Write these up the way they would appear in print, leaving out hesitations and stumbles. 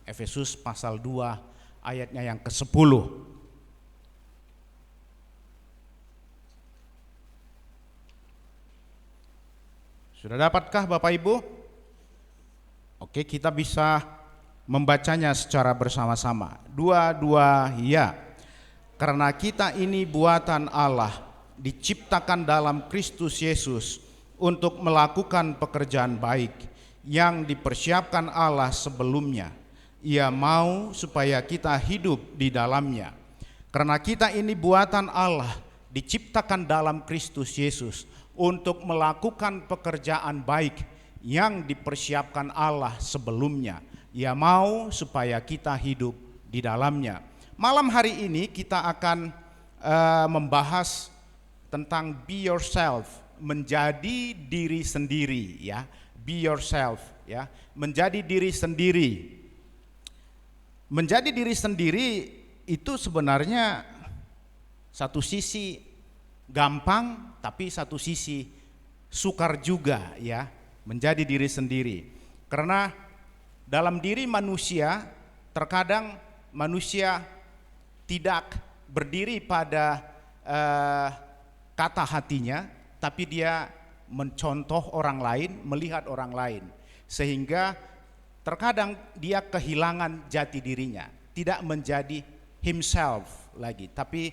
Efesus pasal 2 ayatnya yang ke-10. Sudah dapatkah Bapak Ibu? Oke, kita bisa membacanya secara bersama-sama. Dua-dua ya. Karena kita ini buatan Allah, diciptakan dalam Kristus Yesus untuk melakukan pekerjaan baik yang dipersiapkan Allah sebelumnya. Ia mau supaya kita hidup di dalamnya. Karena kita ini buatan Allah, diciptakan dalam Kristus Yesus untuk melakukan pekerjaan baik yang dipersiapkan Allah sebelumnya. Ia mau supaya kita hidup di dalamnya. Malam hari ini kita akan membahas tentang be yourself, menjadi diri sendiri ya. Be yourself ya, menjadi diri sendiri. Menjadi diri sendiri itu sebenarnya satu sisi gampang, tapi satu sisi sukar juga ya, menjadi diri sendiri. Karena dalam diri manusia terkadang manusia tidak berdiri pada kata hatinya, tapi dia mencontoh orang lain, melihat orang lain, sehingga terkadang dia kehilangan jati dirinya, tidak menjadi himself lagi, tapi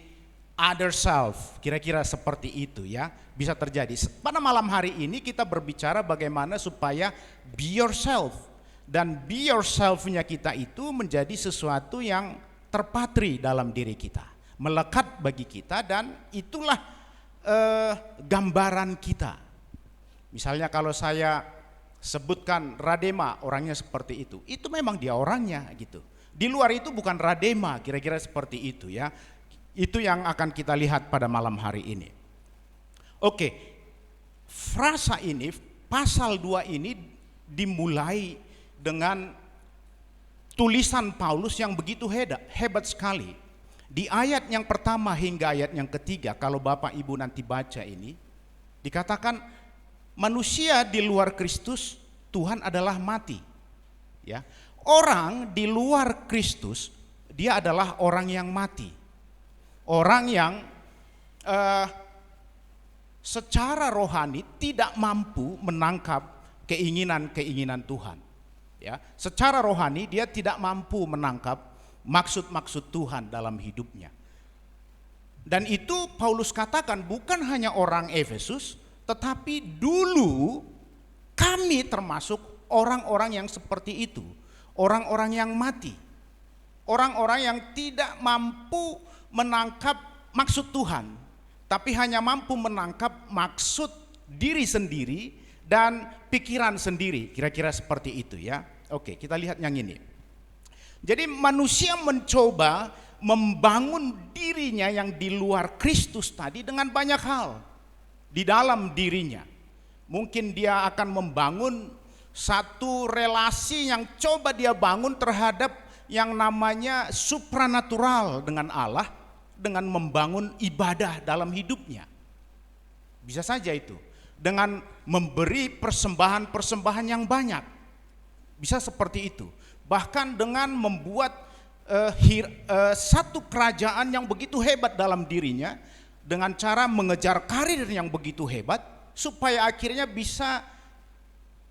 other self, kira-kira seperti itu ya, bisa terjadi. Pada malam hari ini kita berbicara bagaimana supaya be yourself, dan be yourself-nya kita itu menjadi sesuatu yang terpatri dalam diri kita, melekat bagi kita, dan itulah gambaran kita. Misalnya kalau saya sebutkan Radema, orangnya seperti itu memang dia orangnya gitu. Di luar itu bukan Radema, kira-kira seperti itu ya. Itu yang akan kita lihat pada malam hari ini. Oke, frasa ini, pasal 2 ini dimulai dengan tulisan Paulus yang begitu hebat sekali. Di ayat yang pertama hingga ayat yang ketiga, kalau Bapak Ibu nanti baca ini, dikatakan manusia di luar Kristus, Tuhan adalah mati. Ya, orang di luar Kristus, dia adalah orang yang mati. Orang yang secara rohani tidak mampu menangkap keinginan-keinginan Tuhan. Ya, secara rohani dia tidak mampu menangkap maksud-maksud Tuhan dalam hidupnya. Dan itu Paulus katakan bukan hanya orang Efesus, tetapi dulu kami termasuk orang-orang yang seperti itu. Orang-orang yang mati. Orang-orang yang tidak mampu menangkap maksud Tuhan, tapi hanya mampu menangkap maksud diri sendiri dan pikiran sendiri, kira-kira seperti itu ya. Oke, kita lihat yang ini. Jadi manusia mencoba membangun dirinya yang di luar Kristus tadi dengan banyak hal di dalam dirinya. Mungkin dia akan membangun satu relasi yang coba dia bangun terhadap yang namanya supranatural dengan Allah, dengan membangun ibadah dalam hidupnya. Bisa saja itu, dengan memberi persembahan-persembahan yang banyak. Bisa seperti itu. Bahkan dengan membuat satu kerajaan yang begitu hebat dalam dirinya, dengan cara mengejar karir yang begitu hebat, supaya akhirnya bisa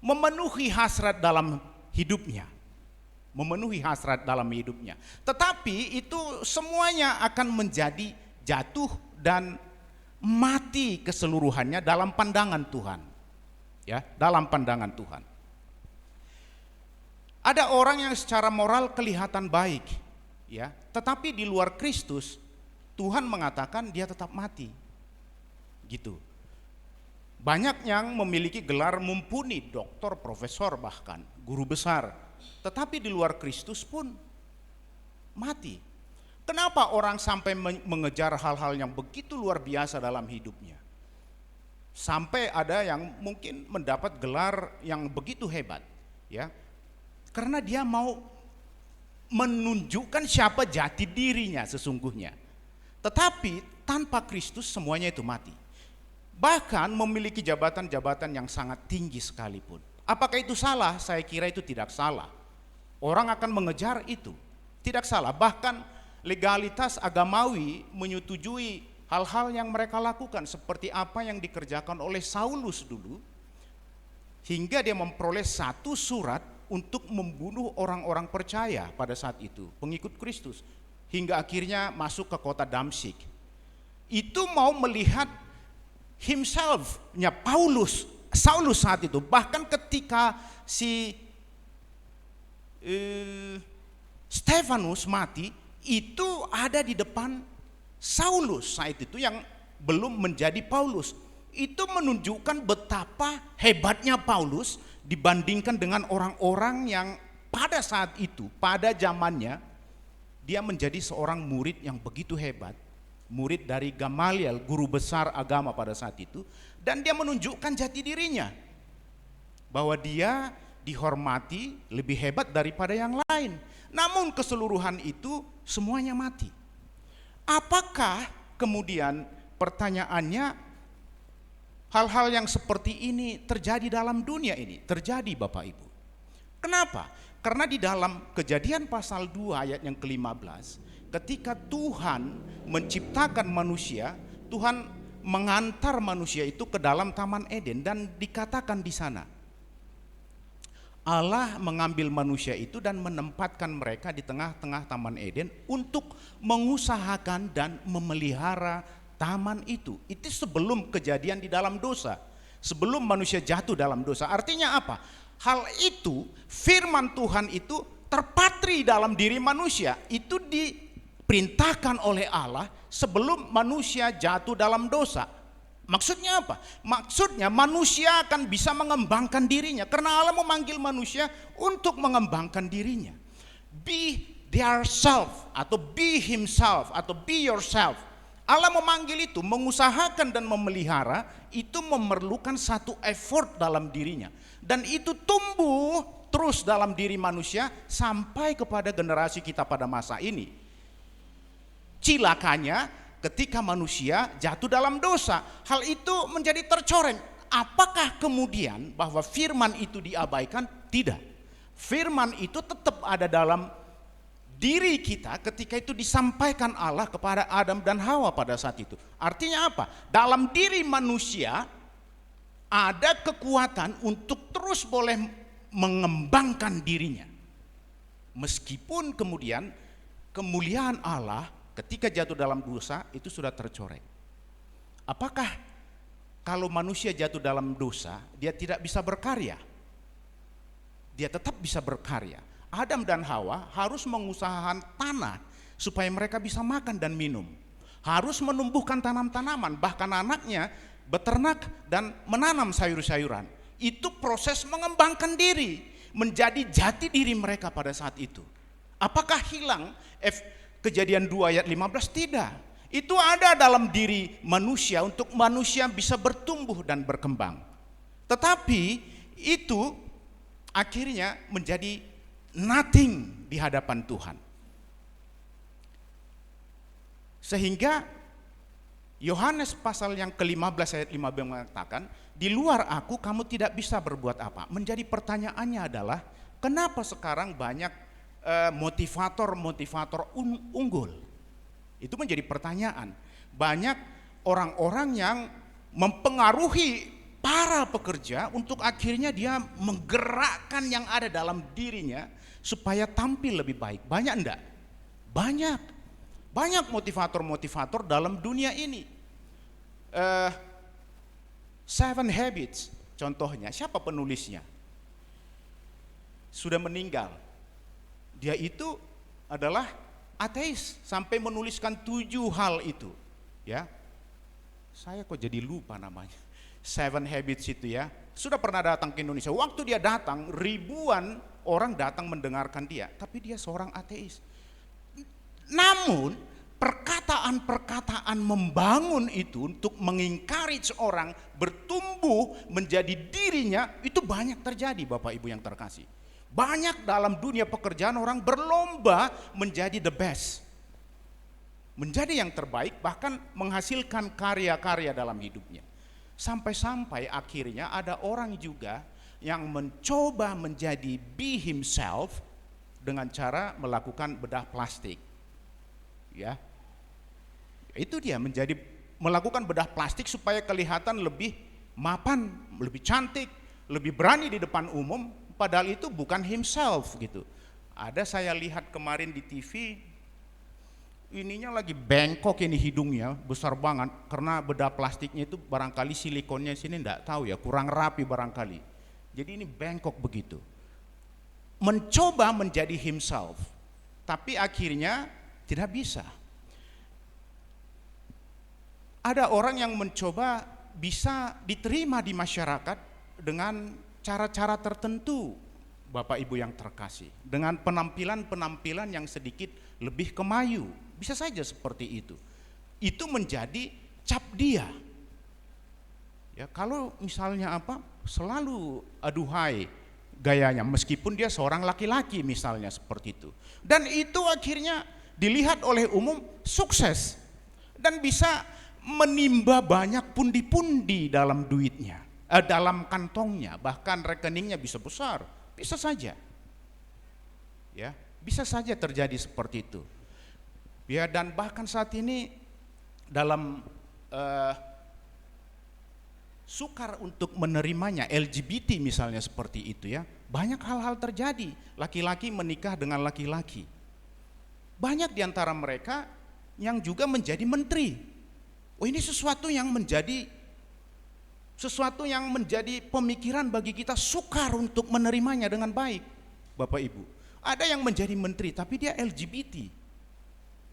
memenuhi hasrat dalam hidupnya. Memenuhi hasrat dalam hidupnya. Tetapi itu semuanya akan menjadi jatuh dan mati keseluruhannya dalam pandangan Tuhan. Ya, dalam pandangan Tuhan. Ada orang yang secara moral kelihatan baik, ya, tetapi di luar Kristus Tuhan mengatakan dia tetap mati. Gitu. Banyak yang memiliki gelar mumpuni, doktor, profesor bahkan, guru besar, tetapi di luar Kristus pun mati. Kenapa orang sampai mengejar hal-hal yang begitu luar biasa dalam hidupnya? Sampai ada yang mungkin mendapat gelar yang begitu hebat, ya. Karena dia mau menunjukkan siapa jati dirinya sesungguhnya. Tetapi tanpa Kristus semuanya itu mati. Bahkan memiliki jabatan-jabatan yang sangat tinggi sekalipun. Apakah itu salah? Saya kira itu tidak salah. Orang akan mengejar itu. Tidak salah, bahkan legalitas agamawi menyetujui hal-hal yang mereka lakukan, seperti apa yang dikerjakan oleh Saulus dulu, hingga dia memperoleh satu surat untuk membunuh orang-orang percaya pada saat itu, pengikut Kristus, hingga akhirnya masuk ke kota Damsyik. Itu mau melihat himself-nya Saulus saat itu. Bahkan ketika si Stefanus mati, itu ada di depan Saulus saat itu yang belum menjadi Paulus. Itu menunjukkan betapa hebatnya Paulus dibandingkan dengan orang-orang yang pada saat itu, pada zamannya, dia menjadi seorang murid yang begitu hebat, murid dari Gamaliel, guru besar agama pada saat itu, dan dia menunjukkan jati dirinya bahwa dia dihormati lebih hebat daripada yang lain. Namun keseluruhan itu semuanya mati. Apakah kemudian pertanyaannya, hal-hal yang seperti ini terjadi dalam dunia ini? Terjadi, Bapak Ibu. Kenapa? Karena di dalam Kejadian pasal 2 ayat yang ke-15, ketika Tuhan menciptakan manusia, Tuhan mengantar manusia itu ke dalam Taman Eden, dan dikatakan di sana, Allah mengambil manusia itu dan menempatkan mereka di tengah-tengah Taman Eden untuk mengusahakan dan memelihara taman itu. Itu sebelum kejadian di dalam dosa, sebelum manusia jatuh dalam dosa. Artinya apa? Hal itu, firman Tuhan itu terpatri dalam diri manusia. Itu diperintahkan oleh Allah sebelum manusia jatuh dalam dosa. Maksudnya apa? Maksudnya manusia akan bisa mengembangkan dirinya, karena Allah memanggil manusia untuk mengembangkan dirinya. Be their self, atau be himself, atau be yourself. Allah memanggil itu, mengusahakan dan memelihara, itu memerlukan satu effort dalam dirinya. Dan itu tumbuh terus dalam diri manusia sampai kepada generasi kita pada masa ini. Cilakanya, ketika manusia jatuh dalam dosa, hal itu menjadi tercoreng. Apakah kemudian bahwa firman itu diabaikan? Tidak. Firman itu tetap ada dalam diri kita ketika itu disampaikan Allah kepada Adam dan Hawa pada saat itu. Artinya apa? Dalam diri manusia ada kekuatan untuk terus boleh mengembangkan dirinya. Meskipun kemudian kemuliaan Allah ketika jatuh dalam dosa itu sudah tercoreng. Apakah kalau manusia jatuh dalam dosa dia tidak bisa berkarya? Dia tetap bisa berkarya. Adam dan Hawa harus mengusahakan tanah supaya mereka bisa makan dan minum. Harus menumbuhkan tanam-tanaman, bahkan anaknya beternak dan menanam sayur-sayuran. Itu proses mengembangkan diri, menjadi jati diri mereka pada saat itu. Apakah hilang Kejadian 2 ayat 15? Tidak. Itu ada dalam diri manusia untuk manusia bisa bertumbuh dan berkembang. Tetapi itu akhirnya menjadi nothing di hadapan Tuhan. Sehingga Yohanes pasal yang ke-15 ayat 15 mengatakan, di luar aku kamu tidak bisa berbuat apa. Menjadi pertanyaannya adalah, kenapa sekarang banyak motivator unggul? Itu menjadi pertanyaan. Banyak orang-orang yang mempengaruhi para pekerja untuk akhirnya dia menggerakkan yang ada dalam dirinya supaya tampil lebih baik. Banyak enggak? Banyak motivator-motivator dalam dunia ini. 7 Habits contohnya, siapa penulisnya? Sudah meninggal. Dia itu adalah ateis sampai menuliskan 7 hal itu, ya. Saya kok jadi lupa namanya. 7 Habits itu, ya. Sudah pernah datang ke Indonesia. Waktu dia datang, ribuan orang datang mendengarkan dia, tapi dia seorang ateis. Namun perkataan-perkataan membangun itu untuk mengingkari seorang bertumbuh menjadi dirinya, itu banyak terjadi, Bapak Ibu yang terkasih. Banyak dalam dunia pekerjaan orang berlomba menjadi the best, menjadi yang terbaik, bahkan menghasilkan karya-karya dalam hidupnya. Sampai-sampai akhirnya ada orang juga yang mencoba menjadi be himself, dengan cara melakukan bedah plastik. Ya. Itu dia melakukan bedah plastik supaya kelihatan lebih mapan, lebih cantik, lebih berani di depan umum, padahal itu bukan himself gitu. Ada saya lihat kemarin di TV, ininya lagi bengkok ini hidungnya, besar banget karena bedah plastiknya itu barangkali silikonnya sini enggak tahu ya, kurang rapi barangkali. Jadi ini bengkok begitu. Mencoba menjadi himself, tapi akhirnya tidak bisa. Ada orang yang mencoba bisa diterima di masyarakat dengan cara-cara tertentu, Bapak Ibu yang terkasih, dengan penampilan-penampilan yang sedikit lebih kemayu. Bisa saja seperti itu. Itu menjadi cap dia. Ya, kalau misalnya selalu aduhai gayanya, meskipun dia seorang laki-laki misalnya seperti itu. Dan itu akhirnya dilihat oleh umum sukses dan bisa menimba banyak pundi-pundi dalam duitnya, dalam kantongnya, bahkan rekeningnya bisa besar, bisa saja. Ya, bisa saja terjadi seperti itu. Ya, dan bahkan saat ini dalam sukar untuk menerimanya, LGBT misalnya seperti itu ya, banyak hal-hal terjadi, laki-laki menikah dengan laki-laki. Banyak di antara mereka yang juga menjadi menteri. Oh, ini sesuatu yang menjadi pemikiran bagi kita, sukar untuk menerimanya dengan baik, Bapak Ibu. Ada yang menjadi menteri tapi dia LGBT.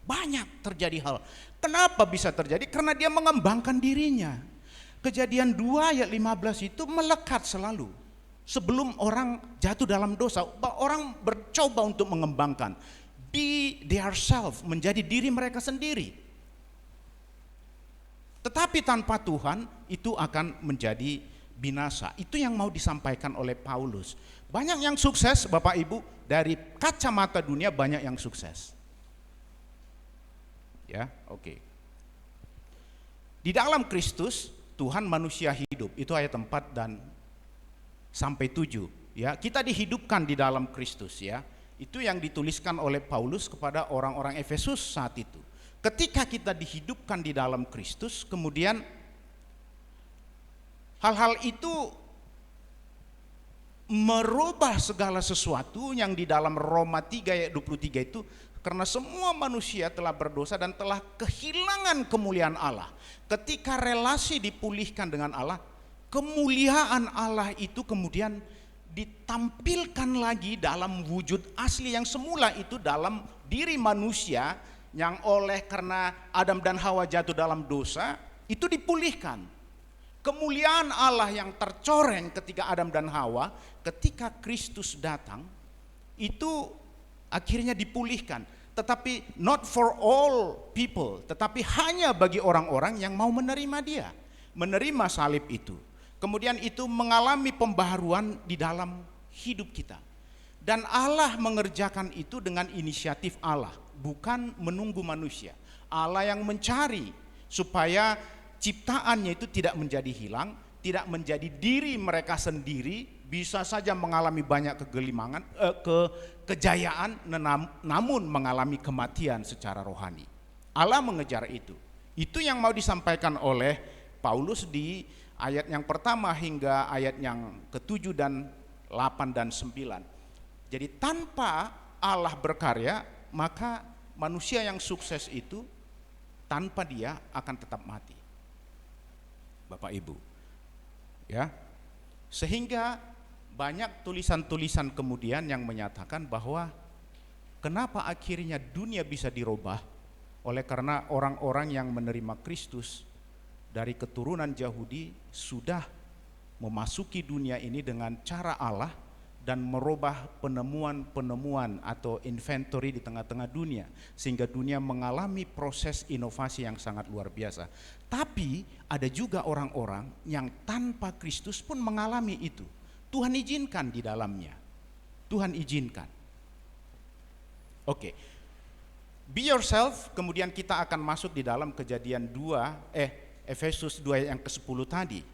Banyak terjadi hal. Kenapa bisa terjadi? Karena dia mengembangkan dirinya. Kejadian 2 ayat 15 itu melekat selalu. Sebelum orang jatuh dalam dosa, orang bercoba untuk mengembangkan. Be their self, menjadi diri mereka sendiri. Tetapi tanpa Tuhan itu akan menjadi binasa. Itu yang mau disampaikan oleh Paulus. Banyak yang sukses, Bapak Ibu, dari kacamata dunia banyak yang sukses. Ya, oke. Di dalam Kristus Tuhan manusia hidup. Itu ayat 4 dan sampai 7, ya. Kita dihidupkan di dalam Kristus, ya. Itu yang dituliskan oleh Paulus kepada orang-orang Efesus saat itu. Ketika kita dihidupkan di dalam Kristus, kemudian hal-hal itu merubah segala sesuatu yang di dalam Roma 3 ayat 23 itu, karena semua manusia telah berdosa dan telah kehilangan kemuliaan Allah. Ketika relasi dipulihkan dengan Allah, kemuliaan Allah itu kemudian ditampilkan lagi dalam wujud asli yang semula itu dalam diri manusia yang karena Adam dan Hawa jatuh dalam dosa, itu dipulihkan. Kemuliaan Allah yang tercoreng ketika Adam dan Hawa, ketika Kristus datang, itu akhirnya dipulihkan. Tetapi not for all people, tetapi hanya bagi orang-orang yang mau menerima dia, menerima salib itu. Kemudian itu mengalami pembaharuan di dalam hidup kita. Dan Allah mengerjakan itu dengan inisiatif Allah, bukan menunggu manusia. Allah yang mencari supaya ciptaannya itu tidak menjadi hilang, tidak menjadi diri mereka sendiri, bisa saja mengalami banyak kejayaan, namun mengalami kematian secara rohani. Allah mengejar itu. Itu yang mau disampaikan oleh Paulus di ayat yang pertama hingga ayat yang ke-7 dan 8 dan 9. Jadi tanpa Allah berkarya, maka manusia yang sukses itu tanpa dia akan tetap mati. Bapak Ibu. Ya. Sehingga banyak tulisan-tulisan kemudian yang menyatakan bahwa kenapa akhirnya dunia bisa dirubah oleh karena orang-orang yang menerima Kristus dari keturunan Yahudi sudah memasuki dunia ini dengan cara Allah dan merubah penemuan-penemuan atau inventory di tengah-tengah dunia, sehingga dunia mengalami proses inovasi yang sangat luar biasa. Tapi ada juga orang-orang yang tanpa Kristus pun mengalami itu. Tuhan izinkan di dalamnya. Tuhan izinkan. Oke. Be yourself, kemudian kita akan masuk di dalam Kejadian 2, Efesus 2 yang ke-10 tadi.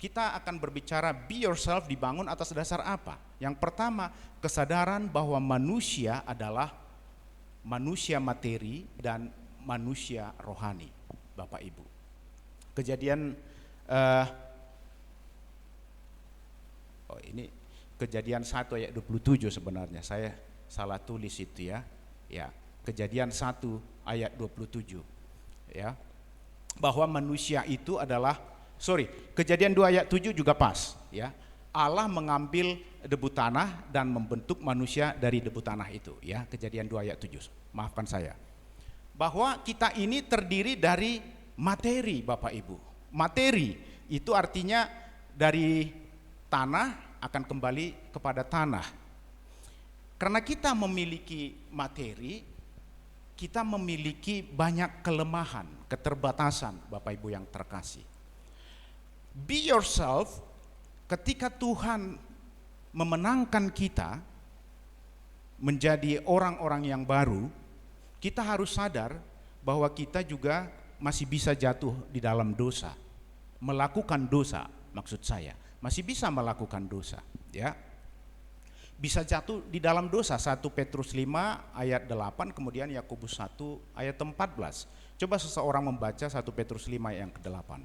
kita akan berbicara be yourself dibangun atas dasar apa? Yang pertama, kesadaran bahwa manusia adalah manusia materi dan manusia rohani, Bapak Ibu. Kejadian ini Kejadian 1 ayat 27 sebenarnya, saya salah tulis itu ya. Ya, Kejadian 1 ayat 27. Ya. Bahwa manusia itu adalah Kejadian 2 ayat 7 juga pas, ya. Allah mengambil debu tanah dan membentuk manusia dari debu tanah itu, ya. Kejadian 2 ayat 7. Maafkan saya. Bahwa kita ini terdiri dari materi, Bapak Ibu. Materi itu artinya dari tanah akan kembali kepada tanah. Karena kita memiliki materi, kita memiliki banyak kelemahan, keterbatasan, Bapak Ibu yang terkasih. Be yourself, ketika Tuhan memenangkan kita menjadi orang-orang yang baru, kita harus sadar bahwa kita juga masih bisa jatuh di dalam dosa, melakukan dosa, maksud saya masih bisa melakukan dosa, ya. Bisa jatuh di dalam dosa. 1 Petrus 5 ayat 8, kemudian Yakobus 1 ayat 14. Coba seseorang membaca 1 Petrus 5 yang ke-8.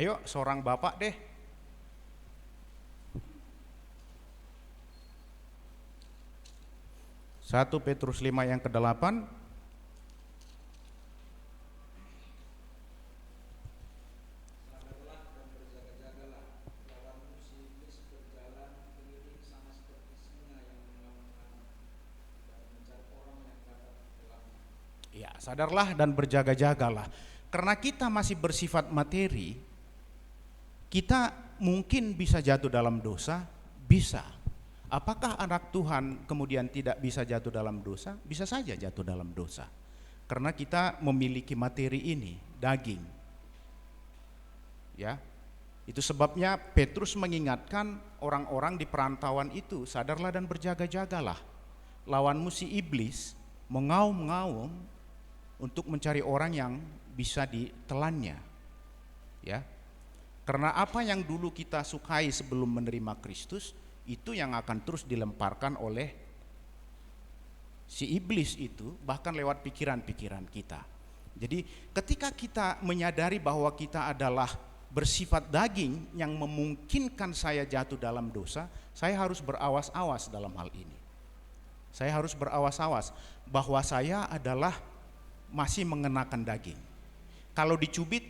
Ayo, seorang bapak deh. Satu Petrus 5 yang ke-8. Ya, sadarlah dan berjaga-jagalah. Karena kita masih bersifat materi, kita mungkin bisa jatuh dalam dosa, bisa. Apakah anak Tuhan kemudian tidak bisa jatuh dalam dosa? Bisa saja jatuh dalam dosa. Karena kita memiliki materi ini, daging. Ya. Itu sebabnya Petrus mengingatkan orang-orang di perantauan itu, sadarlah dan berjaga-jagalah. Lawanmu si iblis mengaum-ngaum untuk mencari orang yang bisa ditelannya. Ya. Karena apa yang dulu kita sukai sebelum menerima Kristus, itu yang akan terus dilemparkan oleh si iblis itu, bahkan lewat pikiran-pikiran kita. Jadi ketika kita menyadari bahwa kita adalah bersifat daging yang memungkinkan saya jatuh dalam dosa, saya harus berawas-awas dalam hal ini. Saya harus berawas-awas bahwa saya adalah masih mengenakan daging. Kalau dicubit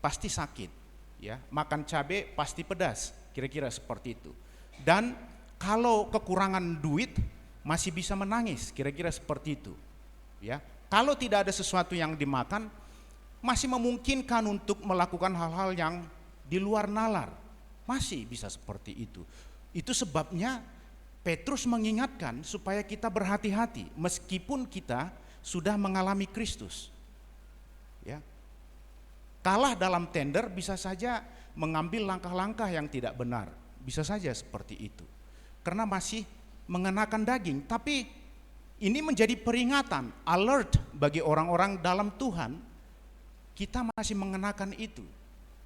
pasti sakit. Ya, makan cabai pasti pedas, kira-kira seperti itu. Dan kalau kekurangan duit masih bisa menangis, kira-kira seperti itu. Ya, kalau tidak ada sesuatu yang dimakan masih memungkinkan untuk melakukan hal-hal yang di luar nalar, masih bisa seperti itu. Itu sebabnya Petrus mengingatkan supaya kita berhati-hati meskipun kita sudah mengalami Kristus. Ya. Kalah dalam tender bisa saja mengambil langkah-langkah yang tidak benar, bisa saja seperti itu. Karena masih mengenakan daging, tapi ini menjadi peringatan, alert bagi orang-orang dalam Tuhan, kita masih mengenakan itu.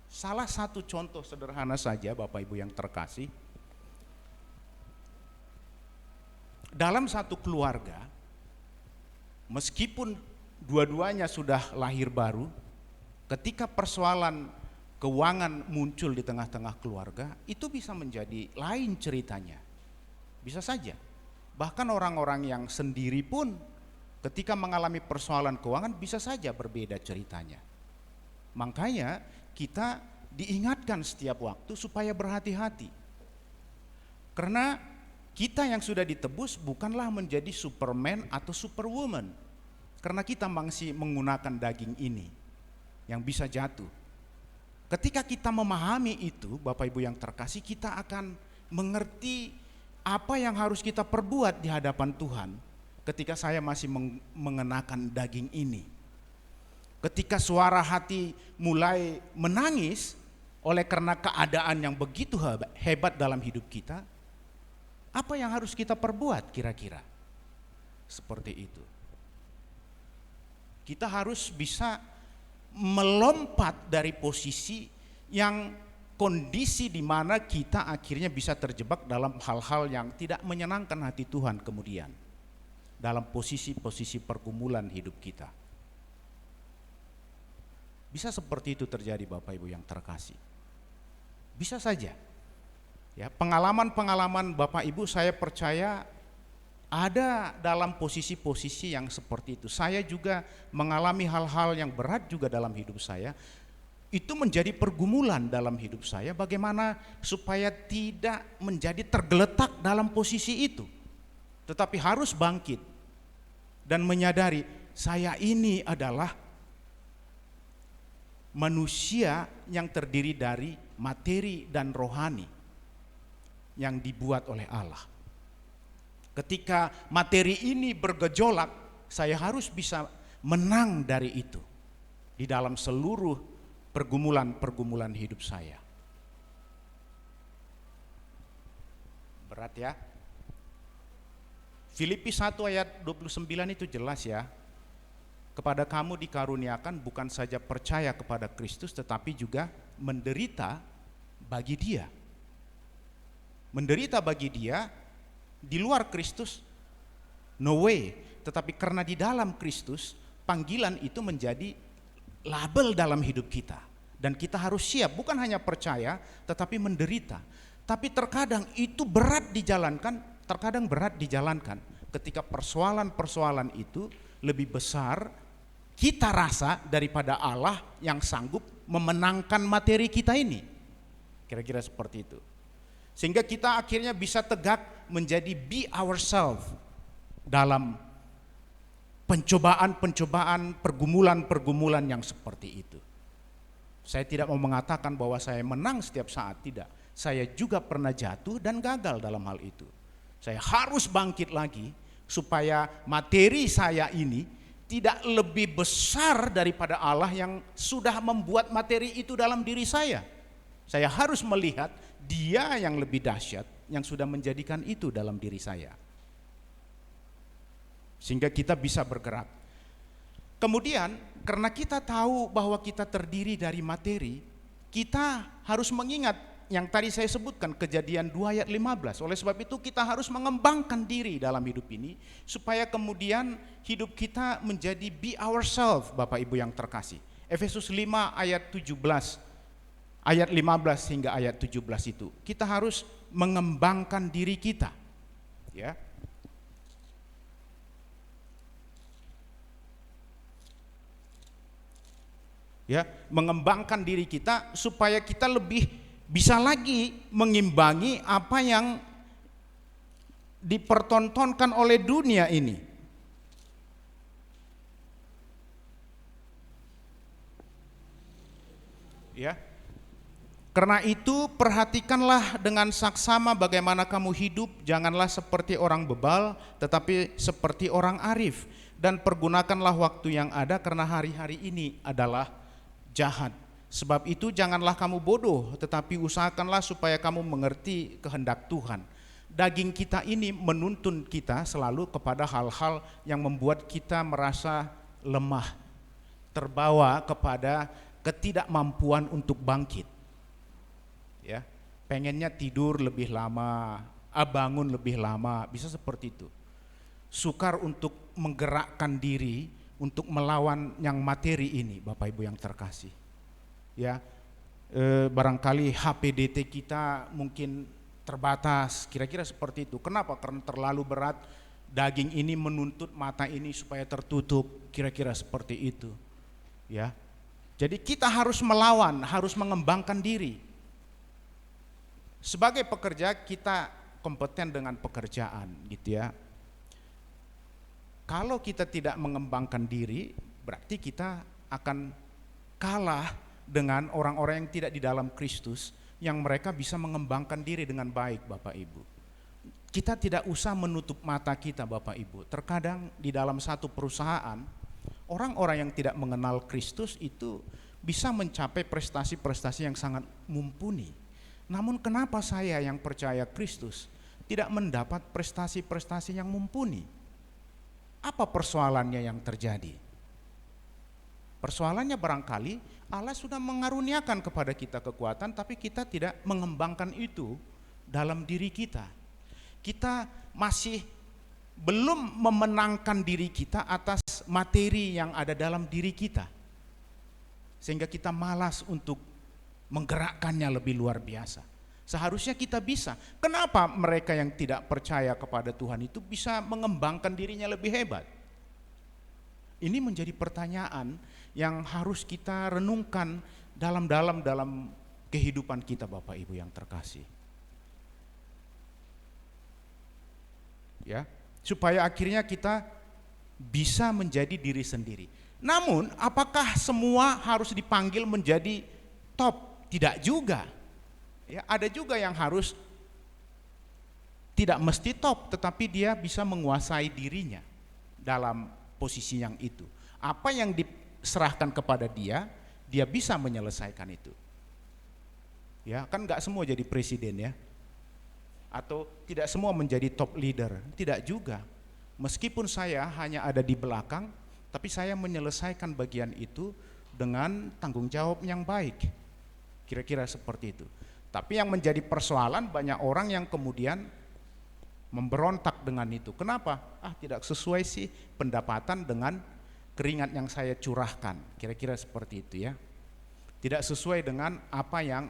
Salah satu contoh sederhana saja Bapak Ibu yang terkasih, dalam satu keluarga, meskipun dua-duanya sudah lahir baru, ketika persoalan keuangan muncul di tengah-tengah keluarga, itu bisa menjadi lain ceritanya. Bisa saja. Bahkan orang-orang yang sendiri pun ketika mengalami persoalan keuangan bisa saja berbeda ceritanya. Makanya kita diingatkan setiap waktu supaya berhati-hati. Karena kita yang sudah ditebus bukanlah menjadi superman atau superwoman. Karena kita masih menggunakan daging ini yang bisa jatuh. Ketika kita memahami itu, Bapak Ibu yang terkasih, kita akan mengerti apa yang harus kita perbuat di hadapan Tuhan ketika saya masih mengenakan daging ini. Ketika suara hati mulai menangis, oleh karena keadaan yang begitu hebat dalam hidup kita, apa yang harus kita perbuat kira-kira? Seperti itu. Kita harus bisa melompat dari posisi yang kondisi di mana kita akhirnya bisa terjebak dalam hal-hal yang tidak menyenangkan hati Tuhan kemudian. Dalam posisi-posisi pergumulan hidup kita. Bisa seperti itu terjadi Bapak Ibu yang terkasih. Bisa saja. Ya, pengalaman-pengalaman Bapak Ibu saya percaya ada dalam posisi-posisi yang seperti itu. Saya juga mengalami hal-hal yang berat juga dalam hidup saya. Itu menjadi pergumulan dalam hidup saya, bagaimana supaya tidak menjadi tergeletak dalam posisi itu. Tetapi harus bangkit dan menyadari saya ini adalah manusia yang terdiri dari materi dan rohani yang dibuat oleh Allah. Ketika materi ini bergejolak, saya harus bisa menang dari itu di dalam seluruh pergumulan-pergumulan hidup saya. Berat ya. Filipi 1 ayat 29 itu jelas ya. Kepada kamu dikaruniakan bukan saja percaya kepada Kristus tetapi juga menderita bagi Dia. Menderita bagi Dia di luar Kristus, no way. Tetapi karena di dalam Kristus, panggilan itu menjadi label dalam hidup kita. Dan kita harus siap, bukan hanya percaya, tetapi menderita. Tapi terkadang itu berat dijalankan, terkadang berat dijalankan. Ketika persoalan-persoalan itu lebih besar, kita rasa daripada Allah yang sanggup memenangkan materi kita ini. Kira-kira seperti itu. Sehingga kita akhirnya bisa tegak menjadi be ourselves dalam pencobaan-pencobaan, pergumulan-pergumulan yang seperti itu. Saya tidak mau mengatakan bahwa saya menang setiap saat, tidak. Saya juga pernah jatuh dan gagal dalam hal itu. Saya harus bangkit lagi supaya materi saya ini tidak lebih besar daripada Allah yang sudah membuat materi itu dalam diri saya. Saya harus melihat Dia yang lebih dahsyat yang sudah menjadikan itu dalam diri saya. Sehingga kita bisa bergerak. Kemudian karena kita tahu bahwa kita terdiri dari materi, kita harus mengingat yang tadi saya sebutkan, Kejadian 2 ayat 15. Oleh sebab itu kita harus mengembangkan diri dalam hidup ini supaya kemudian hidup kita menjadi be ourselves, Bapak Ibu yang terkasih. Efesus 5 ayat 17, ayat 15 hingga ayat 17 itu. Kita harus mengembangkan diri kita. Ya. Ya, mengembangkan diri kita supaya kita lebih bisa lagi mengimbangi apa yang dipertontonkan oleh dunia ini. Ya. Karena itu perhatikanlah dengan saksama bagaimana kamu hidup, janganlah seperti orang bebal, tetapi seperti orang arif, dan pergunakanlah waktu yang ada karena hari-hari ini adalah jahat. Sebab itu janganlah kamu bodoh, tetapi usahakanlah supaya kamu mengerti kehendak Tuhan. Daging kita ini menuntun kita selalu kepada hal-hal yang membuat kita merasa lemah, terbawa kepada ketidakmampuan untuk bangkit. Ya, pengennya tidur lebih lama, bangun lebih lama, bisa seperti itu. Sukar untuk menggerakkan diri untuk melawan yang materi ini, Bapak Ibu yang terkasih. Ya, barangkali HPDT kita mungkin terbatas, kira-kira seperti itu. Kenapa? Karena terlalu berat, daging ini menuntut mata ini supaya tertutup, kira-kira seperti itu. Ya, jadi kita harus melawan, harus mengembangkan diri. Sebagai pekerja kita kompeten dengan pekerjaan, gitu ya. Kalau kita tidak mengembangkan diri, berarti kita akan kalah dengan orang-orang yang tidak di dalam Kristus, yang mereka bisa mengembangkan diri dengan baik, Bapak Ibu. Kita tidak usah menutup mata kita, Bapak Ibu. Terkadang di dalam satu perusahaan, orang-orang yang tidak mengenal Kristus itu bisa mencapai prestasi-prestasi yang sangat mumpuni. Namun kenapa saya yang percaya Kristus tidak mendapat prestasi-prestasi yang mumpuni? Apa persoalannya yang terjadi? Persoalannya barangkali Allah sudah mengaruniakan kepada kita kekuatan, tapi kita tidak mengembangkan itu dalam diri kita. Kita masih belum memenangkan diri kita atas materi yang ada dalam diri kita, sehingga kita malas untuk menggerakkannya lebih luar biasa. Seharusnya kita bisa. Kenapa mereka yang tidak percaya kepada Tuhan itu bisa mengembangkan dirinya lebih hebat? Ini menjadi pertanyaan yang harus kita renungkan dalam kehidupan kita, Bapak Ibu yang terkasih. Ya, supaya akhirnya kita bisa menjadi diri sendiri. Namun, apakah semua harus dipanggil menjadi top? Tidak juga. Ya, ada juga yang harus tidak mesti top, tetapi dia bisa menguasai dirinya dalam posisi yang itu. Apa yang diserahkan kepada dia, dia bisa menyelesaikan itu. Ya, kan nggak semua jadi presiden ya, atau tidak semua menjadi top leader, tidak juga. Meskipun saya hanya ada di belakang, tapi saya menyelesaikan bagian itu dengan tanggung jawab yang baik. Kira-kira seperti itu. Tapi yang menjadi persoalan, banyak orang yang kemudian memberontak dengan itu. Kenapa? Tidak sesuai sih pendapatan dengan keringat yang saya curahkan. Kira-kira seperti itu ya. Tidak sesuai dengan apa yang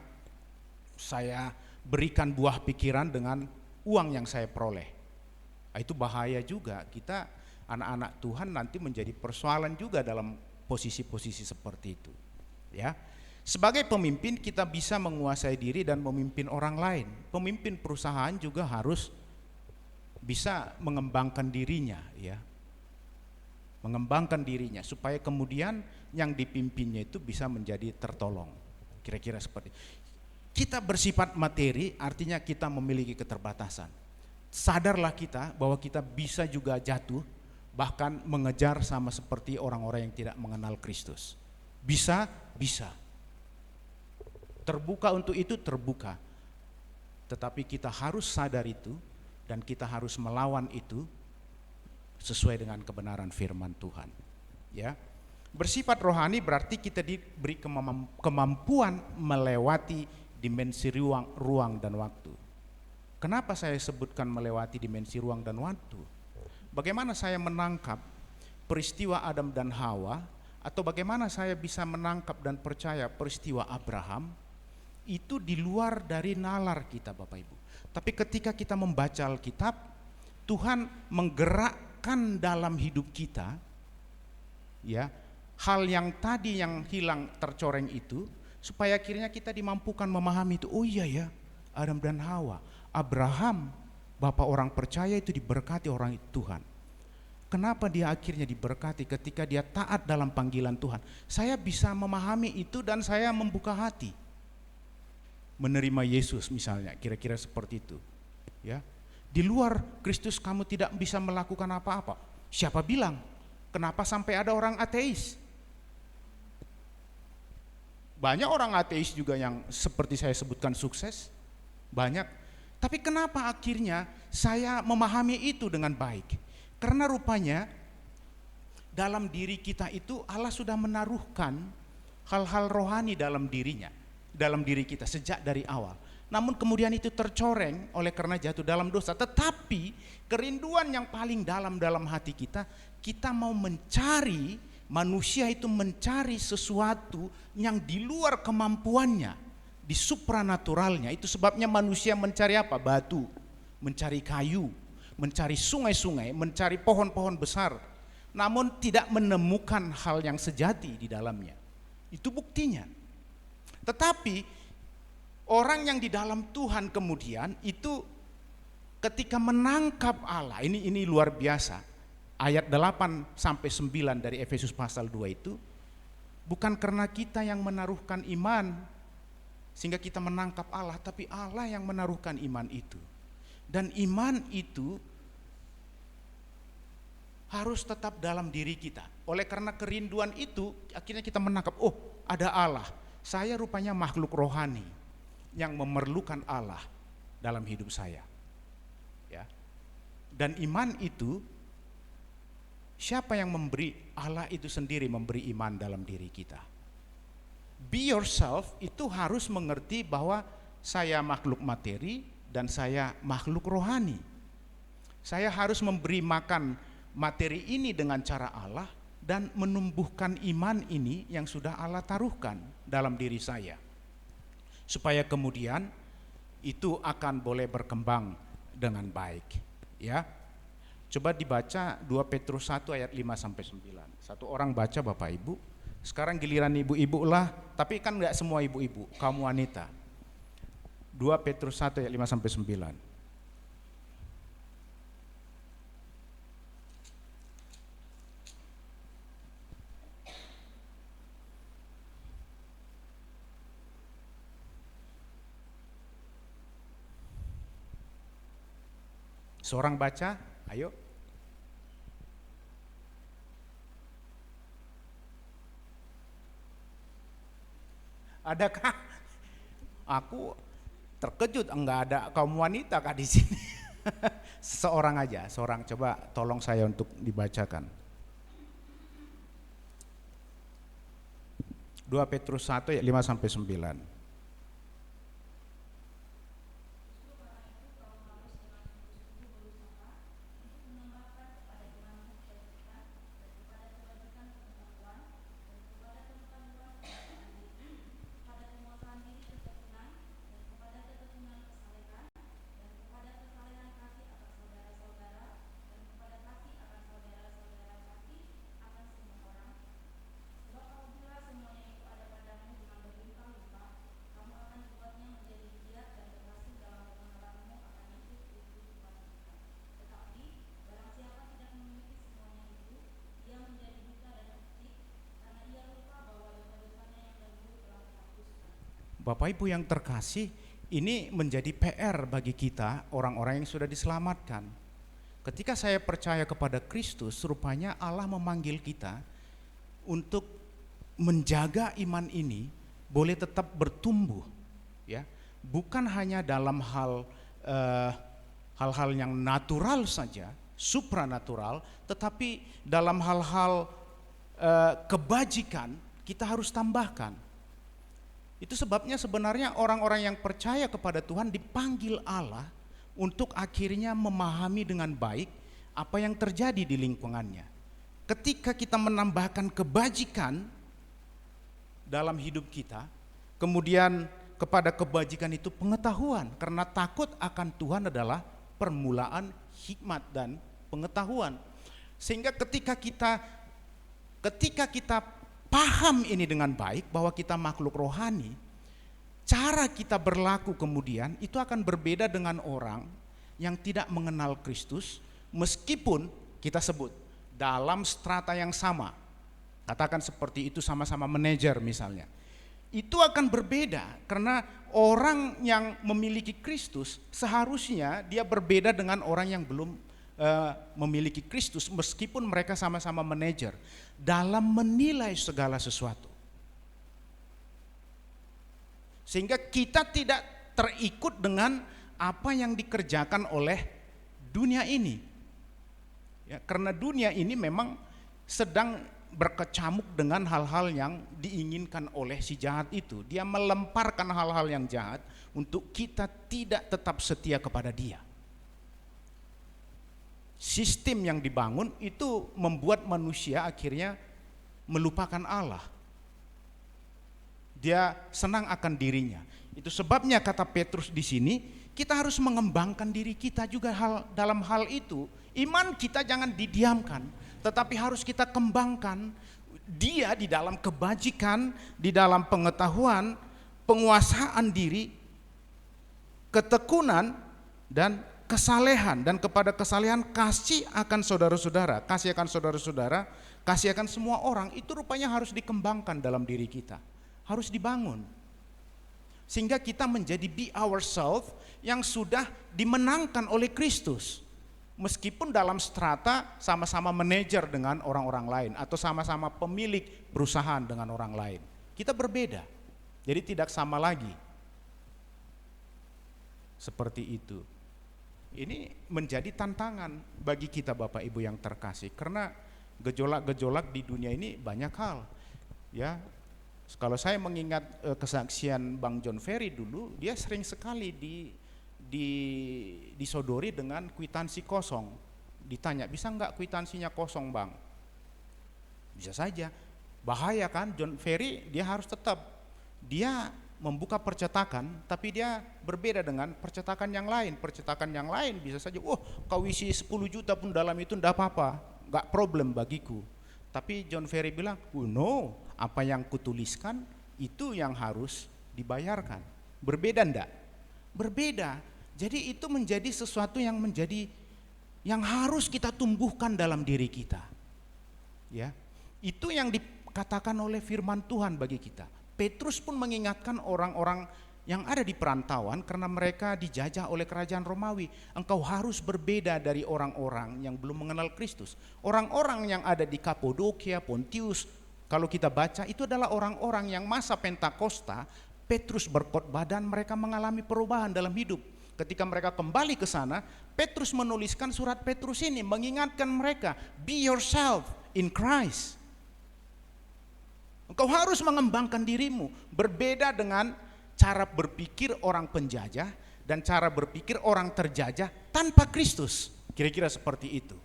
saya berikan buah pikiran dengan uang yang saya peroleh. Itu bahaya juga. Kita anak-anak Tuhan nanti menjadi persoalan juga dalam posisi-posisi seperti itu. Ya. Sebagai pemimpin kita bisa menguasai diri dan memimpin orang lain. Pemimpin perusahaan juga harus bisa mengembangkan dirinya, ya. Mengembangkan dirinya supaya kemudian yang dipimpinnya itu bisa menjadi tertolong. Kira-kira seperti itu. Kita bersifat materi, artinya kita memiliki keterbatasan. Sadarlah kita bahwa kita bisa juga jatuh, bahkan mengejar sama seperti orang-orang yang tidak mengenal Kristus. Bisa. Terbuka untuk itu, terbuka. Tetapi kita harus sadar itu, dan kita harus melawan itu sesuai dengan kebenaran firman Tuhan. Ya. Bersifat rohani berarti kita diberi kemampuan melewati dimensi ruang dan waktu. Kenapa saya sebutkan melewati dimensi ruang dan waktu? Bagaimana saya menangkap peristiwa Adam dan Hawa, atau bagaimana saya bisa menangkap dan percaya peristiwa Abraham, itu di luar dari nalar kita, Bapak Ibu. Tapi ketika kita membaca Alkitab, Tuhan menggerakkan dalam hidup kita, ya, hal yang tadi yang hilang tercoreng itu, supaya akhirnya kita dimampukan memahami itu. Oh iya ya, Adam dan Hawa, Abraham, bapak orang percaya itu diberkati orang Tuhan. Kenapa dia akhirnya diberkati ketika dia taat dalam panggilan Tuhan? Saya bisa memahami itu dan saya membuka hati menerima Yesus misalnya, kira-kira seperti itu. Ya, di luar Kristus kamu tidak bisa melakukan apa-apa. Siapa bilang? Kenapa sampai ada orang ateis? Banyak orang ateis juga yang seperti saya sebutkan sukses, banyak. Tapi kenapa akhirnya saya memahami itu dengan baik? Karena rupanya dalam diri kita itu Allah sudah menaruhkan hal-hal rohani dalam diri kita sejak dari awal. Namun kemudian itu tercoreng oleh karena jatuh dalam dosa. Tetapi kerinduan yang paling dalam hati kita, kita mau mencari, manusia itu mencari sesuatu yang di luar kemampuannya, di supranaturalnya. Itu sebabnya manusia mencari apa? Batu, mencari kayu, mencari sungai-sungai, mencari pohon-pohon besar, namun tidak menemukan hal yang sejati di dalamnya. Itu buktinya. Tetapi orang yang di dalam Tuhan kemudian itu ketika menangkap Allah, ini luar biasa. Ayat 8 sampai 9 dari Efesus pasal 2 itu, bukan karena kita yang menaruhkan iman sehingga kita menangkap Allah, tapi Allah yang menaruhkan iman itu. Dan iman itu harus tetap dalam diri kita. Oleh karena kerinduan itu, akhirnya kita menangkap, oh ada Allah. Saya rupanya makhluk rohani yang memerlukan Allah dalam hidup saya. Ya. Dan iman itu, siapa yang memberi? Allah itu sendiri memberi iman dalam diri kita. Be yourself itu harus mengerti bahwa saya makhluk materi dan saya makhluk rohani. Saya harus memberi makan materi ini dengan cara Allah dan menumbuhkan iman ini yang sudah Allah taruhkan dalam diri saya. Supaya kemudian itu akan boleh berkembang dengan baik. Ya. Coba dibaca 2 Petrus 1 ayat 5 sampai 9. Satu orang baca Bapak Ibu. Sekarang giliran ibu-ibu lah, tapi kan enggak semua ibu-ibu, kaum wanita. 2 Petrus 1 ayat 5 sampai 9. Seorang baca, ayo. Adakah? Aku terkejut, enggak ada kaum wanita kah di sini? Seorang aja, seorang, coba tolong saya untuk dibacakan. 2 Petrus 1 ayat 5 sampai 9. Bapak Ibu yang terkasih, ini menjadi PR bagi kita orang-orang yang sudah diselamatkan. Ketika saya percaya kepada Kristus, rupanya Allah memanggil kita untuk menjaga iman ini boleh tetap bertumbuh, ya. Bukan hanya dalam hal-hal yang natural saja, supranatural, tetapi dalam hal-hal kebajikan kita harus tambahkan. Itu sebabnya sebenarnya orang-orang yang percaya kepada Tuhan dipanggil Allah untuk akhirnya memahami dengan baik apa yang terjadi di lingkungannya. Ketika kita menambahkan kebajikan dalam hidup kita, kemudian kepada kebajikan itu pengetahuan, karena takut akan Tuhan adalah permulaan hikmat dan pengetahuan. Sehingga ketika kita paham ini dengan baik bahwa kita makhluk rohani, cara kita berlaku kemudian itu akan berbeda dengan orang yang tidak mengenal Kristus, meskipun kita sebut dalam strata yang sama. Katakan seperti itu, sama-sama manajer misalnya. Itu akan berbeda karena orang yang memiliki Kristus seharusnya dia berbeda dengan orang yang belum memiliki Kristus, meskipun mereka sama-sama manajer dalam menilai segala sesuatu. Sehingga kita tidak terikut dengan apa yang dikerjakan oleh dunia ini. Ya, karena dunia ini memang sedang berkecamuk dengan hal-hal yang diinginkan oleh si jahat itu. Dia melemparkan hal-hal yang jahat untuk kita tidak tetap setia kepada dia. Sistem yang dibangun itu membuat manusia akhirnya melupakan Allah. Dia senang akan dirinya. Itu sebabnya kata Petrus di sini, kita harus mengembangkan diri kita juga dalam hal itu. Iman kita jangan didiamkan, tetapi harus kita kembangkan dia di dalam kebajikan, di dalam pengetahuan, penguasaan diri, ketekunan, dan kesalehan. Dan kepada kesalehan kasih akan saudara-saudara, kasih akan saudara-saudara, kasih akan semua orang. Itu rupanya harus dikembangkan dalam diri kita, harus dibangun, sehingga kita menjadi be ourselves yang sudah dimenangkan oleh Kristus. Meskipun dalam strata sama-sama manajer dengan orang-orang lain atau sama-sama pemilik perusahaan dengan orang lain. Kita berbeda. Jadi tidak sama lagi. Seperti itu. Ini menjadi tantangan bagi kita Bapak Ibu yang terkasih, karena gejolak-gejolak di dunia ini banyak hal. Ya, kalau saya mengingat kesaksian Bang John Ferry dulu, dia sering sekali disodori dengan kwitansi kosong. Ditanya, bisa enggak kwitansinya kosong Bang? Bisa saja. Bahaya kan, John Ferry dia harus tetap, dia membuka percetakan, tapi dia berbeda dengan percetakan yang lain. Percetakan yang lain bisa saja, kau isi 10 juta pun dalam itu enggak apa-apa, enggak problem bagiku. Tapi John Ferry bilang, no, apa yang kutuliskan itu yang harus dibayarkan. Berbeda enggak? Berbeda. Jadi itu menjadi sesuatu yang harus kita tumbuhkan dalam diri kita. Ya. Itu yang dikatakan oleh firman Tuhan bagi kita. Petrus pun mengingatkan orang-orang yang ada di perantauan karena mereka dijajah oleh kerajaan Romawi. Engkau harus berbeda dari orang-orang yang belum mengenal Kristus. Orang-orang yang ada di Kapadokia, Pontius, kalau kita baca itu adalah orang-orang yang masa Pentakosta, Petrus berkhotbah dan mereka mengalami perubahan dalam hidup. Ketika mereka kembali ke sana, Petrus menuliskan surat Petrus ini mengingatkan mereka, be yourself in Christ. Engkau harus mengembangkan dirimu, berbeda dengan cara berpikir orang penjajah dan cara berpikir orang terjajah tanpa Kristus. Kira-kira seperti itu.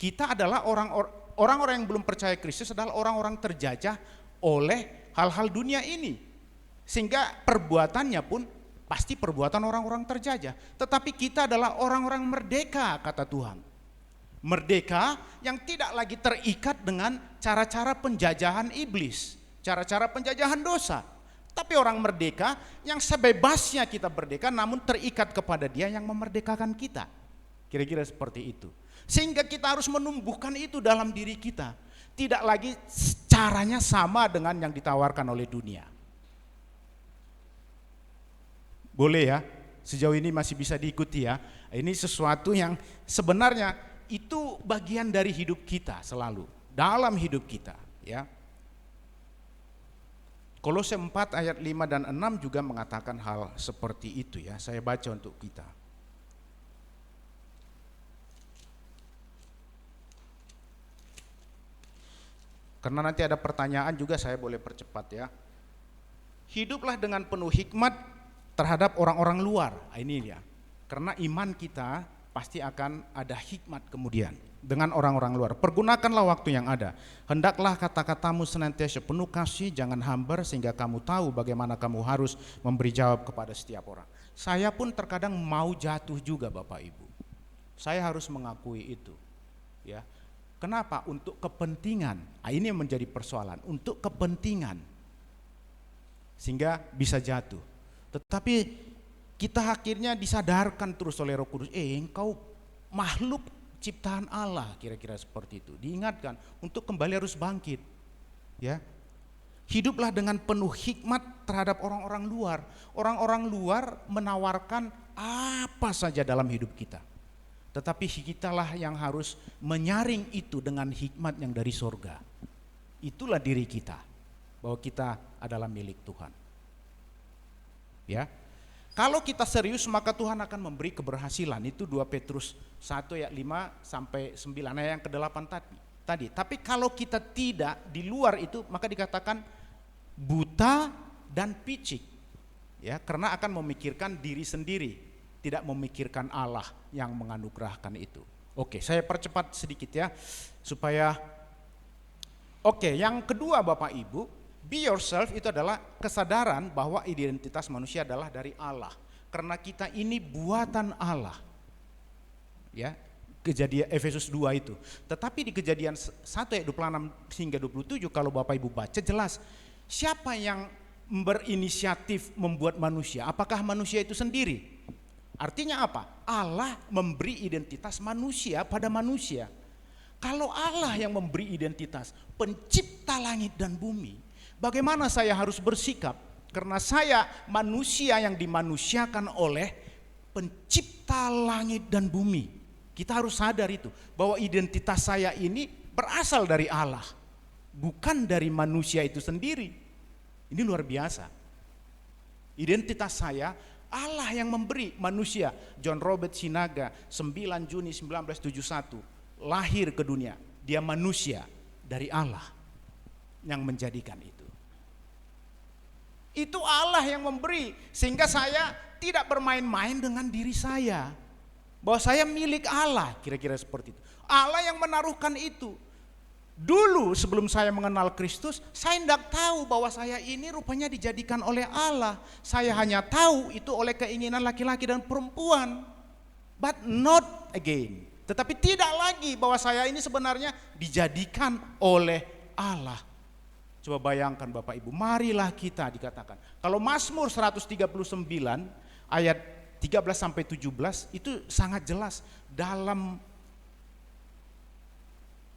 Kita adalah orang-orang yang belum percaya Kristus adalah orang-orang terjajah oleh hal-hal dunia ini. Sehingga perbuatannya pun pasti perbuatan orang-orang terjajah. Tetapi kita adalah orang-orang merdeka, kata Tuhan. Merdeka yang tidak lagi terikat dengan cara-cara penjajahan iblis, cara-cara penjajahan dosa. Tapi orang merdeka yang sebebasnya kita merdeka namun terikat kepada Dia yang memerdekakan kita. Kira-kira seperti itu. Sehingga kita harus menumbuhkan itu dalam diri kita. Tidak lagi caranya sama dengan yang ditawarkan oleh dunia. Boleh ya, sejauh ini masih bisa diikuti ya. Ini sesuatu yang sebenarnya itu bagian dari hidup kita selalu, dalam hidup kita ya. Kolose 4 ayat 5 dan 6 juga mengatakan hal seperti itu ya. Saya baca untuk kita. Karena nanti ada pertanyaan juga saya boleh percepat ya. Hiduplah dengan penuh hikmat terhadap orang-orang luar. Ini ya. Karena iman kita pasti akan ada hikmat kemudian dengan orang-orang luar. Pergunakanlah waktu yang ada. Hendaklah kata-katamu senantiasa penuh kasih, jangan hambar sehingga kamu tahu bagaimana kamu harus memberi jawab kepada setiap orang. Saya pun terkadang mau jatuh juga Bapak Ibu. Saya harus mengakui itu. Ya. Kenapa? Untuk kepentingan. Ini yang menjadi persoalan. Untuk kepentingan. Sehingga bisa jatuh. Tetapi kita akhirnya disadarkan terus oleh Roh Kudus, engkau makhluk ciptaan Allah, kira-kira seperti itu. Diingatkan untuk kembali harus bangkit. Ya. Hiduplah dengan penuh hikmat terhadap orang-orang luar. Orang-orang luar menawarkan apa saja dalam hidup kita. Tetapi kitalah yang harus menyaring itu dengan hikmat yang dari sorga. Itulah diri kita, bahwa kita adalah milik Tuhan. Ya, kalau kita serius maka Tuhan akan memberi keberhasilan. Itu 2 Petrus 1 ayat 5 sampai 9 ayat yang ke-8 tadi. Tapi kalau kita tidak di luar itu maka dikatakan buta dan picik. Ya, karena akan memikirkan diri sendiri, tidak memikirkan Allah yang menganugerahkan itu. Oke, saya percepat sedikit ya supaya yang kedua Bapak Ibu, be yourself itu adalah kesadaran bahwa identitas manusia adalah dari Allah. Karena kita ini buatan Allah. Ya, Kejadian Efesus 2 itu. Tetapi di Kejadian 1 ayat 26 hingga 27 kalau Bapak Ibu baca jelas siapa yang berinisiatif membuat manusia? Apakah manusia itu sendiri? Artinya apa? Allah memberi identitas manusia pada manusia. Kalau Allah yang memberi identitas pencipta langit dan bumi, bagaimana saya harus bersikap? Karena saya manusia yang dimanusiakan oleh pencipta langit dan bumi. Kita harus sadar itu, bahwa identitas saya ini berasal dari Allah, bukan dari manusia itu sendiri. Ini luar biasa. Identitas saya, Allah yang memberi manusia. John Robert Sinaga, 9 Juni 1971, lahir ke dunia. Dia manusia dari Allah yang menjadikan itu. Itu Allah yang memberi, sehingga saya tidak bermain-main dengan diri saya. Bahwa saya milik Allah, kira-kira seperti itu. Allah yang menaruhkan itu. Dulu sebelum saya mengenal Kristus, saya tidak tahu bahwa saya ini rupanya dijadikan oleh Allah. Saya hanya tahu itu oleh keinginan laki-laki dan perempuan. But not again. Tetapi tidak lagi bahwa saya ini sebenarnya dijadikan oleh Allah. Coba bayangkan Bapak Ibu, marilah kita dikatakan. Kalau Mazmur 139 ayat 13 sampai 17 itu sangat jelas, dalam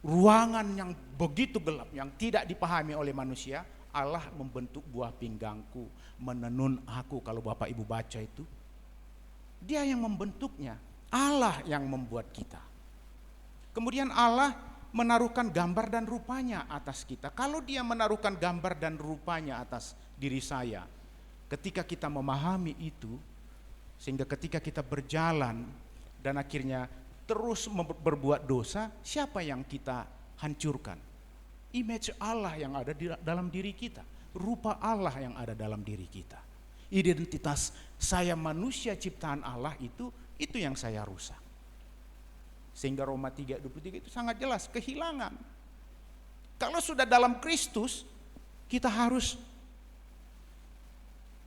ruangan yang begitu gelap yang tidak dipahami oleh manusia, Allah membentuk buah pinggangku, menenun aku. Kalau Bapak Ibu baca itu, Dia yang membentuknya, Allah yang membuat kita. Kemudian Allah menaruhkan gambar dan rupanya atas kita. Kalau Dia menaruhkan gambar dan rupanya atas diri saya, ketika kita memahami itu, sehingga ketika kita berjalan dan akhirnya terus berbuat dosa, siapa yang kita hancurkan? Image Allah yang ada di dalam diri kita, rupa Allah yang ada dalam diri kita. Identitas saya manusia ciptaan Allah itu yang saya rusak. Sehingga Roma 3:23 itu sangat jelas, kehilangan. Kalau sudah dalam Kristus, kita harus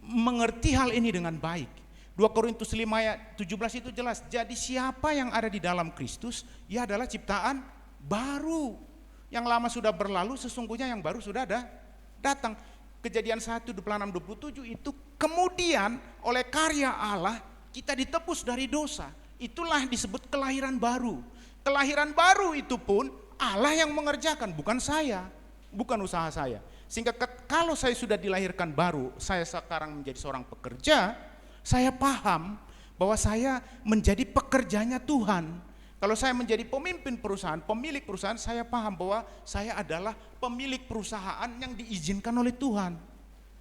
mengerti hal ini dengan baik. 2 Korintus 5 ayat 17 itu jelas. Jadi siapa yang ada di dalam Kristus, ia adalah ciptaan baru. Yang lama sudah berlalu, sesungguhnya yang baru sudah ada datang. Kejadian 1:26-27 itu kemudian oleh karya Allah kita ditebus dari dosa. Itulah disebut kelahiran baru. Kelahiran baru itu pun Allah yang mengerjakan, bukan saya, bukan usaha saya. Sehingga kalau saya sudah dilahirkan baru, saya sekarang menjadi seorang pekerja, saya paham bahwa saya menjadi pekerjanya Tuhan. Kalau saya menjadi pemimpin perusahaan, pemilik perusahaan, saya paham bahwa saya adalah pemilik perusahaan yang diizinkan oleh Tuhan.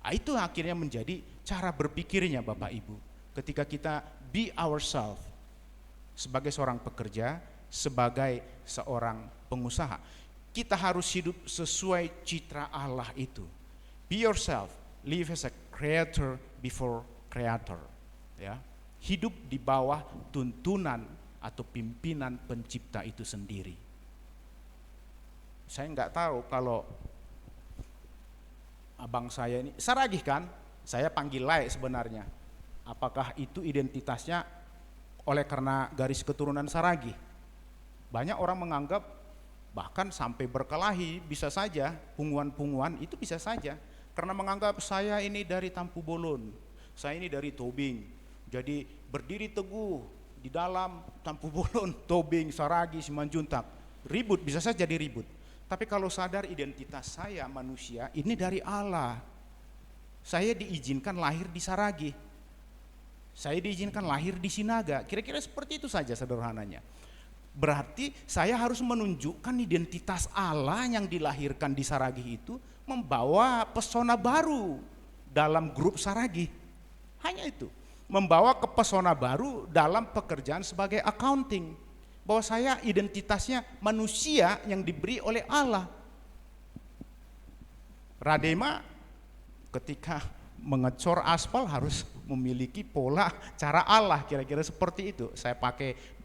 Nah, itu akhirnya menjadi cara berpikirnya Bapak Ibu. Ketika kita be ourselves, sebagai seorang pekerja, sebagai seorang pengusaha, kita harus hidup sesuai citra Allah itu. Be yourself, live as a creator before creator. Ya, hidup di bawah tuntunan atau pimpinan pencipta itu sendiri. Saya nggak tahu kalau abang saya ini Saragih kan, saya panggil Lai sebenarnya. Apakah itu identitasnya oleh karena garis keturunan Saragih? Banyak orang menganggap, bahkan sampai berkelahi bisa saja, punguan-punguan itu bisa saja, karena menganggap saya ini dari Tampu Bolon, saya ini dari Tobing, jadi berdiri teguh di dalam Tampu Bolon, Tobing, Saragih, Simanjuntak, ribut, bisa saja jadi ribut. Tapi kalau sadar identitas saya manusia ini dari Allah, saya diizinkan lahir di Saragih, saya diizinkan lahir di Sinaga, kira-kira seperti itu saja sederhananya. Berarti saya harus menunjukkan identitas Allah yang dilahirkan di Saragih itu membawa pesona baru dalam grup Saragih. Hanya itu, membawa kepesona baru dalam pekerjaan sebagai accounting. Bahwa saya identitasnya manusia yang diberi oleh Allah. Radema ketika mengecor aspal harus memiliki pola cara Allah, kira-kira seperti itu. Saya pakai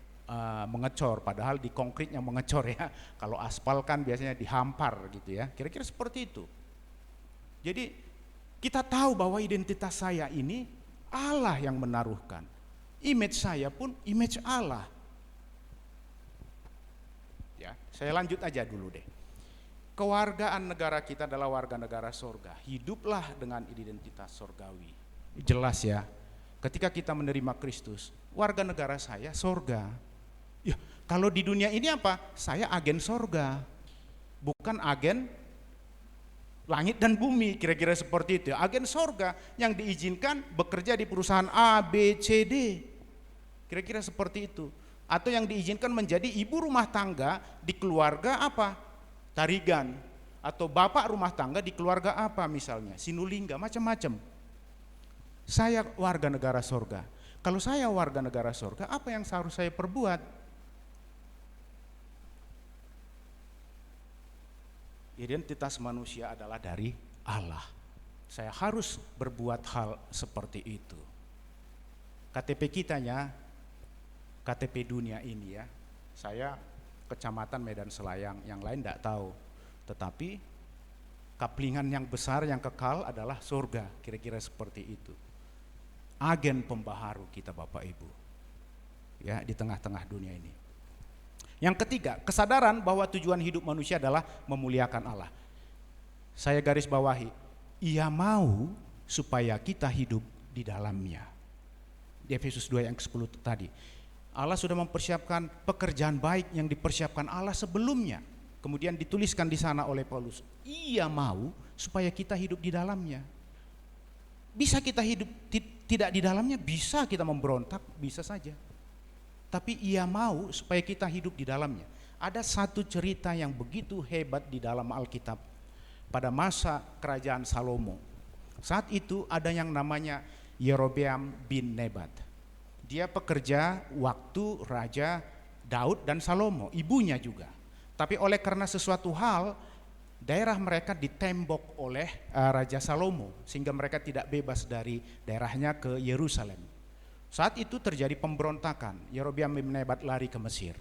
mengecor, padahal di konkritnya mengecor ya. Kalau aspal kan biasanya dihampar gitu ya, kira-kira seperti itu. Jadi kita tahu bahwa identitas saya ini Allah yang menaruhkan. Image saya pun image Allah. Ya, saya lanjut aja dulu deh. Kewargaan negara kita adalah warga negara sorga. Hiduplah dengan identitas sorgawi. Jelas ya, ketika kita menerima Kristus, warga negara saya sorga. Ya, kalau di dunia ini apa? Saya agen sorga, bukan agen langit dan bumi, kira-kira seperti itu. Agen sorga yang diizinkan bekerja di perusahaan A, B, C, D. Kira-kira seperti itu. Atau yang diizinkan menjadi ibu rumah tangga di keluarga apa? Tarigan. Atau bapak rumah tangga di keluarga apa misalnya? Sinulinga, macam-macam. Saya warga negara sorga. Kalau saya warga negara sorga, apa yang harus saya perbuat? Identitas manusia adalah dari Allah. Saya harus berbuat hal seperti itu. KTP kitanya, KTP dunia ini ya, saya Kecamatan Medan Selayang, yang lain tidak tahu. Tetapi kaplingan yang besar yang kekal adalah surga, kira-kira seperti itu. Agen pembaharu kita Bapak Ibu, ya, di tengah-tengah dunia ini. Yang ketiga, kesadaran bahwa tujuan hidup manusia adalah memuliakan Allah. Saya garis bawahi, Ia mau supaya kita hidup di dalamnya. Di Efesus 2 yang ke-10 tadi, Allah sudah mempersiapkan pekerjaan baik yang dipersiapkan Allah sebelumnya. Kemudian dituliskan di sana oleh Paulus, Ia mau supaya kita hidup di dalamnya. Bisa kita hidup tidak di dalamnya, bisa kita memberontak, bisa saja. Tapi Ia mau supaya kita hidup di dalamnya. Ada satu cerita yang begitu hebat di dalam Alkitab pada masa kerajaan Salomo. Saat itu ada yang namanya Yerobeam bin Nebat. Dia pekerja waktu Raja Daud dan Salomo, ibunya juga. Tapi oleh karena sesuatu hal, daerah mereka ditembok oleh Raja Salomo, sehingga mereka tidak bebas dari daerahnya ke Yerusalem. Saat itu terjadi pemberontakan, Yerobeam bin Nebat lari ke Mesir.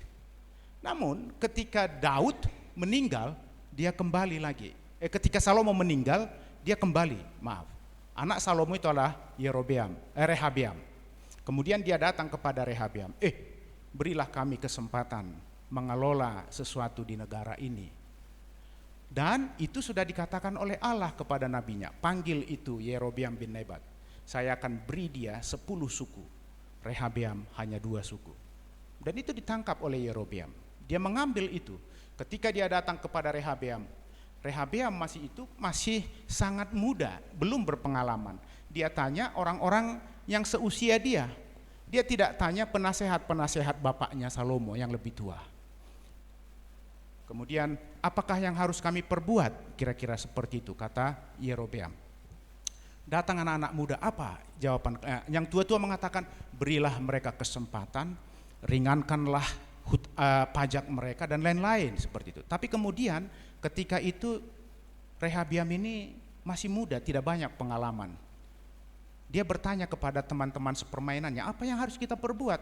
Namun ketika Daud meninggal, dia kembali lagi. Ketika Salomo meninggal, dia kembali, anak Salomo itu adalah Rehabeam. Kemudian dia datang kepada Rehabeam, berilah kami kesempatan mengelola sesuatu di negara ini. Dan itu sudah dikatakan oleh Allah kepada nabinya, panggil itu Yerobeam bin Nebat, saya akan beri dia 10 suku, Rehabeam hanya 2 suku. Dan itu ditangkap oleh Yerobeam. Dia mengambil itu. Ketika dia datang kepada Rehabeam masih sangat muda, belum berpengalaman. Dia tanya orang-orang yang seusia dia. Dia tidak tanya penasehat-penasehat bapaknya Salomo yang lebih tua. Kemudian, apakah yang harus kami perbuat? Kira-kira seperti itu, kata Yerobeam. Datang anak-anak muda, apa jawaban? Yang tua-tua mengatakan, berilah mereka kesempatan, ringankanlah pajak mereka dan lain-lain seperti itu. Tapi kemudian ketika itu Rehabeam ini masih muda, tidak banyak pengalaman. Dia bertanya kepada teman-teman sepermainannya, apa yang harus kita perbuat?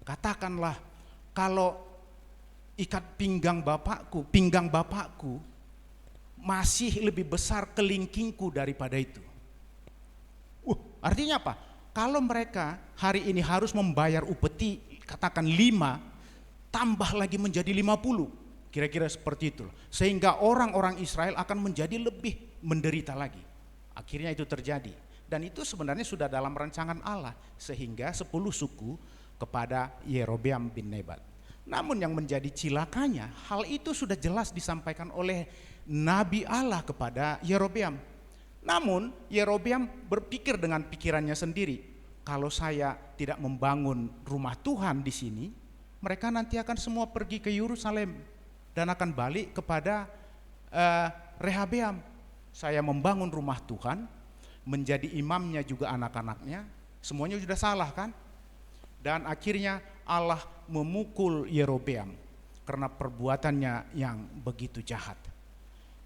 Katakanlah, kalau ikat pinggang bapakku masih lebih besar kelingkingku daripada itu. Artinya apa? Kalau mereka hari ini harus membayar upeti, katakan 5, tambah lagi menjadi 50, kira-kira seperti itu. Sehingga orang-orang Israel akan menjadi lebih menderita lagi. Akhirnya itu terjadi. Dan itu sebenarnya sudah dalam rancangan Allah, sehingga 10 suku kepada Yerobeam bin Nebat. Namun yang menjadi cilakanya, hal itu sudah jelas disampaikan oleh Nabi Allah kepada Yerobeam. Namun Yerobeam berpikir dengan pikirannya sendiri, kalau saya tidak membangun rumah Tuhan di sini, mereka nanti akan semua pergi ke Yerusalem dan akan balik kepada Rehabeam. Saya membangun rumah Tuhan, menjadi imamnya juga anak-anaknya, semuanya sudah salah kan? Dan akhirnya Allah memukul Yerobeam karena perbuatannya yang begitu jahat.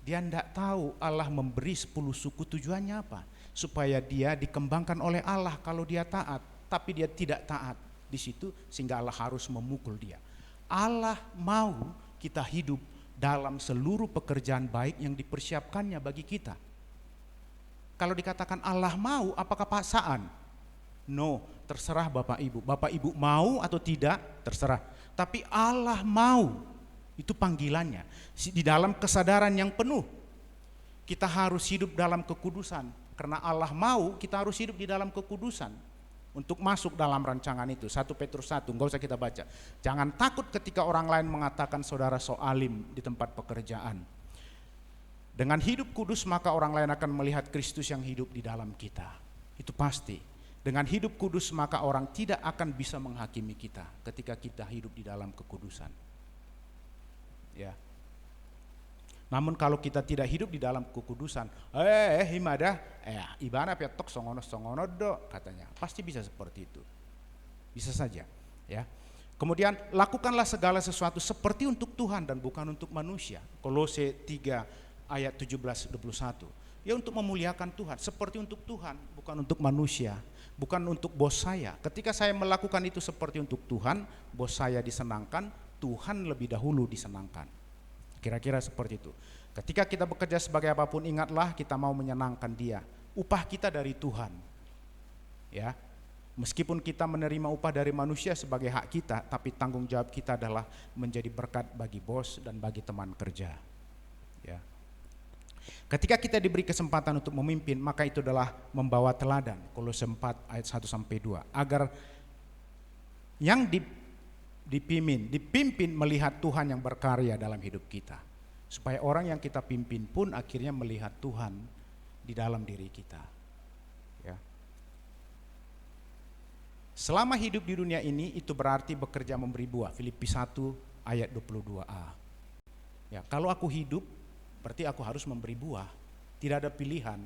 Dia tidak tahu Allah memberi 10 suku tujuannya apa, supaya dia dikembangkan oleh Allah kalau dia taat. Tapi dia tidak taat di situ, sehingga Allah harus memukul dia. Allah mau kita hidup dalam seluruh pekerjaan baik yang dipersiapkannya bagi kita. Kalau dikatakan Allah mau, apakah paksaan? No, terserah Bapak Ibu. Bapak Ibu mau atau tidak, terserah. Tapi Allah mau, itu panggilannya. Di dalam kesadaran yang penuh, kita harus hidup dalam kekudusan. Karena Allah mau, kita harus hidup di dalam kekudusan. Untuk masuk dalam rancangan itu. 1 Petrus 1, enggak usah kita baca. Jangan takut ketika orang lain mengatakan saudara soalim di tempat pekerjaan. Dengan hidup kudus maka orang lain akan melihat Kristus yang hidup di dalam kita. Itu pasti. Dengan hidup kudus maka orang tidak akan bisa menghakimi kita ketika kita hidup di dalam kekudusan. Ya. Namun kalau kita tidak hidup di dalam kekudusan, ibadah, ibana petok songono do katanya. Pasti bisa seperti itu. Bisa saja, ya. Kemudian lakukanlah segala sesuatu seperti untuk Tuhan dan bukan untuk manusia. Kolose 3 ayat 17-21. Ya, untuk memuliakan Tuhan, seperti untuk Tuhan, bukan untuk manusia, bukan untuk bos saya. Ketika saya melakukan itu seperti untuk Tuhan, bos saya disenangkan, Tuhan lebih dahulu disenangkan. Kira-kira seperti itu. Ketika kita bekerja sebagai apapun, ingatlah kita mau menyenangkan Dia. Upah kita dari Tuhan. Ya. Meskipun kita menerima upah dari manusia sebagai hak kita, tapi tanggung jawab kita adalah menjadi berkat bagi bos dan bagi teman kerja. Ya. Ketika kita diberi kesempatan untuk memimpin, maka itu adalah membawa teladan. Kolose 4 ayat 1-2. Agar yang dipimpin melihat Tuhan yang berkarya dalam hidup kita. Supaya orang yang kita pimpin pun akhirnya melihat Tuhan di dalam diri kita. Ya. Selama hidup di dunia ini itu berarti bekerja memberi buah. Filipi 1 ayat 22a. Ya, kalau aku hidup berarti aku harus memberi buah. Tidak ada pilihan.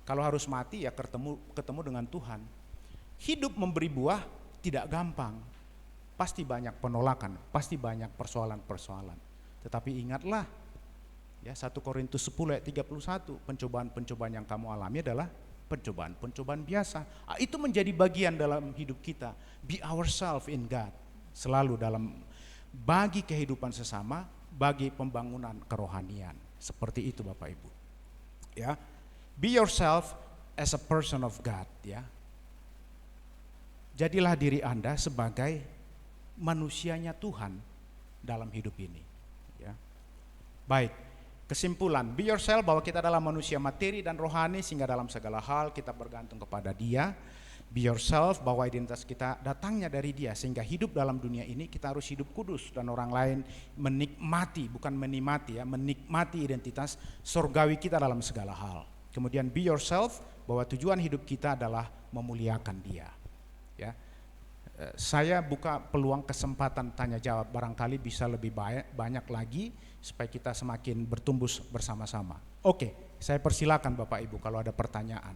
Kalau harus mati ya ketemu dengan Tuhan. Hidup memberi buah tidak gampang. Pasti banyak penolakan, pasti banyak persoalan-persoalan. Tetapi ingatlah, ya 1 Korintus 10 ayat 31, pencobaan-pencobaan yang kamu alami adalah pencobaan-pencobaan biasa. Itu menjadi bagian dalam hidup kita. Be ourselves in God. Selalu dalam bagi kehidupan sesama, bagi pembangunan kerohanian. Seperti itu Bapak Ibu. Ya. Be yourself as a person of God, ya. Jadilah diri Anda sebagai manusianya Tuhan dalam hidup ini, ya. Baik. Kesimpulan, be yourself, bahwa kita adalah manusia materi dan rohani sehingga dalam segala hal kita bergantung kepada Dia. Be yourself, bahwa identitas kita datangnya dari Dia sehingga hidup dalam dunia ini kita harus hidup kudus dan orang lain menikmati, bukan menikmati ya, menikmati identitas surgawi kita dalam segala hal. Kemudian be yourself, bahwa tujuan hidup kita adalah memuliakan Dia. Ya. Saya buka peluang kesempatan tanya jawab, barangkali bisa lebih banyak lagi supaya kita semakin bertumbuh bersama-sama. Oke, saya persilakan Bapak Ibu kalau ada pertanyaan.